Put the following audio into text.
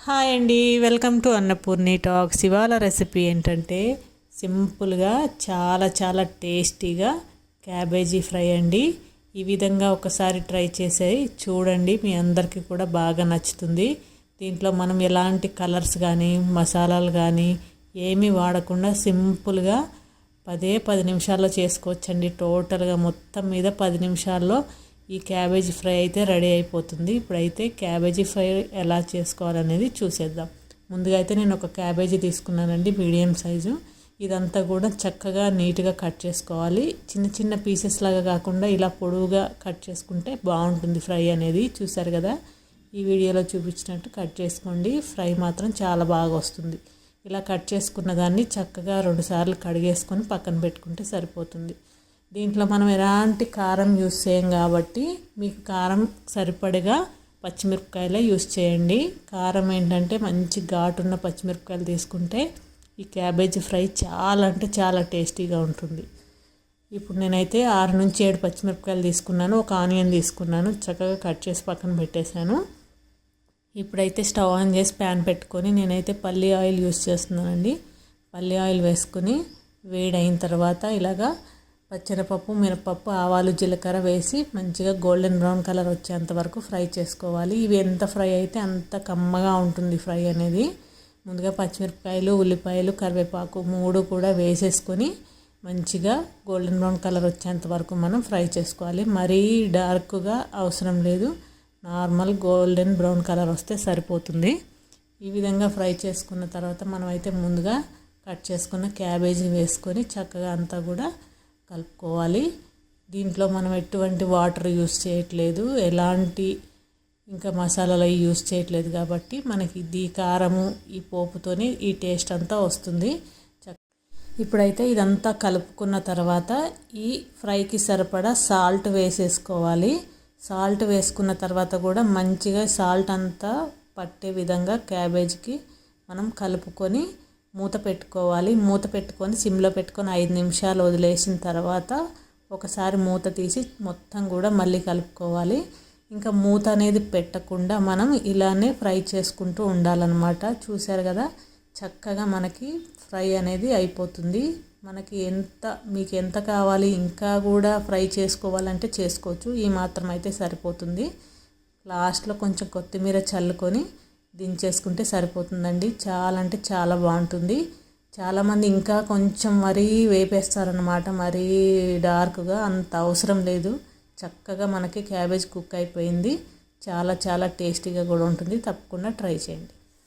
Hi అండి, welcome to Annapurni talks. ఇవాళ recipe ఏంటంటే సింపుల్గా చాలా చాలా టేస్టీగా క్యాబేజీ ఫ్రై అండి. ఈ విధంగా ఒకసారి ట్రై చేసి చూడండి, మీ అందరికీ కూడా బాగా నచ్చుతుంది. దీంట్లో మనం ఎలాంటి కలర్స్ కానీ మసాలాలు కానీ ఏమీ వాడకుండా సింపుల్గా 10 నిమిషాల్లో చేసుకోవచ్చండి. టోటల్గా మొత్తం మీద 10 నిమిషాల్లో ఈ క్యాబేజీ ఫ్రై అయితే రెడీ అయిపోతుంది. ఇప్పుడైతే క్యాబేజీ ఫ్రై ఎలా చేసుకోవాలనేది చూసేద్దాం. ముందుగా అయితే నేను ఒక క్యాబేజీ తీసుకున్నానండి, మీడియం సైజు. ఇదంతా కూడా చక్కగా నీట్గా కట్ చేసుకోవాలి. చిన్న చిన్న పీసెస్ లాగా కాకుండా ఇలా పొడవుగా కట్ చేసుకుంటే బాగుంటుంది ఫ్రై అనేది. చూసారు కదా, ఈ వీడియోలో చూపించినట్టు కట్ చేసుకోండి. ఫ్రై మాత్రం చాలా బాగా వస్తుంది. ఇలా కట్ చేసుకున్న దాన్ని చక్కగా 2 సార్లు కడిగేసుకొని పక్కన పెట్టుకుంటే సరిపోతుంది. దీంట్లో మనం ఎలాంటి కారం యూస్ చేయం కాబట్టి మీకు కారం సరిపడగా పచ్చిమిరపకాయలే యూస్ చేయండి. కారం ఏంటంటే మంచి ఘాటున్న పచ్చిమిరపకాయలు తీసుకుంటే ఈ క్యాబేజీ ఫ్రై చాలా అంటే చాలా టేస్టీగా ఉంటుంది. ఇప్పుడు నేనైతే 6 నుంచి 7 పచ్చిమిరపకాయలు తీసుకున్నాను, ఒక ఆనియన్ తీసుకున్నాను, చక్కగా కట్ చేసి పక్కన పెట్టేశాను. ఇప్పుడైతే స్టవ్ ఆన్ చేసి ప్యాన్ పెట్టుకొని నేనైతే పల్లి ఆయిల్ యూస్ చేస్తున్నానండి. పల్లి ఆయిల్ వేసుకొని వేడైన తర్వాత ఇలాగా పచ్చెనపప్పు, మినపప్పు, ఆవాలు, జీలకర్ర వేసి మంచిగా గోల్డెన్ బ్రౌన్ కలర్ వచ్చేంత వరకు ఫ్రై చేసుకోవాలి. ఇవి ఎంత ఫ్రై అయితే అంత కమ్మగా ఉంటుంది ఫ్రై అనేది. ముందుగా పచ్చిమిరపకాయలు, ఉల్లిపాయలు, కరివేపాకు 3 కూడా వేసేసుకొని మంచిగా గోల్డెన్ బ్రౌన్ కలర్ వచ్చేంత వరకు మనం ఫ్రై చేసుకోవాలి. మరీ డార్క్గా అవసరం లేదు, నార్మల్ గోల్డెన్ బ్రౌన్ కలర్ వస్తే సరిపోతుంది. ఈ విధంగా ఫ్రై చేసుకున్న తర్వాత మనమైతే ముందుగా కట్ చేసుకున్న క్యాబేజీ వేసుకొని చక్కగా అంతా కూడా కలుపుకోవాలి. దీంట్లో మనం ఎటువంటి వాటర్ యూస్ చేయట్లేదు, ఎలాంటి ఇంకా మసాలాలు యూస్ చేయట్లేదు కాబట్టి మనకి ఈ కారము ఈ పోపుతోని ఈ టేస్ట్ అంతా వస్తుంది. ఇప్పుడైతే ఇదంతా కలుపుకున్న తర్వాత ఈ ఫ్రైకి సరిపడా సాల్ట్ వేసేసుకోవాలి. సాల్ట్ వేసుకున్న తర్వాత కూడా మంచిగా సాల్ట్ అంతా పట్టే విధంగా క్యాబేజీకి మనం కలుపుకొని మూత పెట్టుకోవాలి. మూత పెట్టుకొని సిమ్లో పెట్టుకొని 5 నిమిషాలు వదిలేసిన తర్వాత ఒకసారి మూత తీసి మొత్తం కూడా మళ్ళీ కలుపుకోవాలి. ఇంకా మూత అనేది పెట్టకుండా మనం ఇలానే ఫ్రై చేసుకుంటూ ఉండాలన్నమాట. చూశారు కదా, చక్కగా మనకి ఫ్రై అనేది అయిపోతుంది. మనకి మీకు ఎంత కావాలి ఇంకా కూడా ఫ్రై చేసుకోవాలంటే చేసుకోవచ్చు. ఈ మాత్రం అయితే సరిపోతుంది. లాస్ట్లో కొంచెం కొత్తిమీర చల్లుకొని దించేసుకుంటే సరిపోతుందండి. చాలా అంటే చాలా బాగుంటుంది. చాలామంది ఇంకా కొంచెం మరీ వేపేస్తారనమాట, మరీ డార్క్గా. అంత అవసరం లేదు. చక్కగా మనకి క్యాబేజ్ కుక్ అయిపోయింది. చాలా చాలా టేస్టీగా కూడా ఉంటుంది. తప్పకుండా ట్రై చేయండి.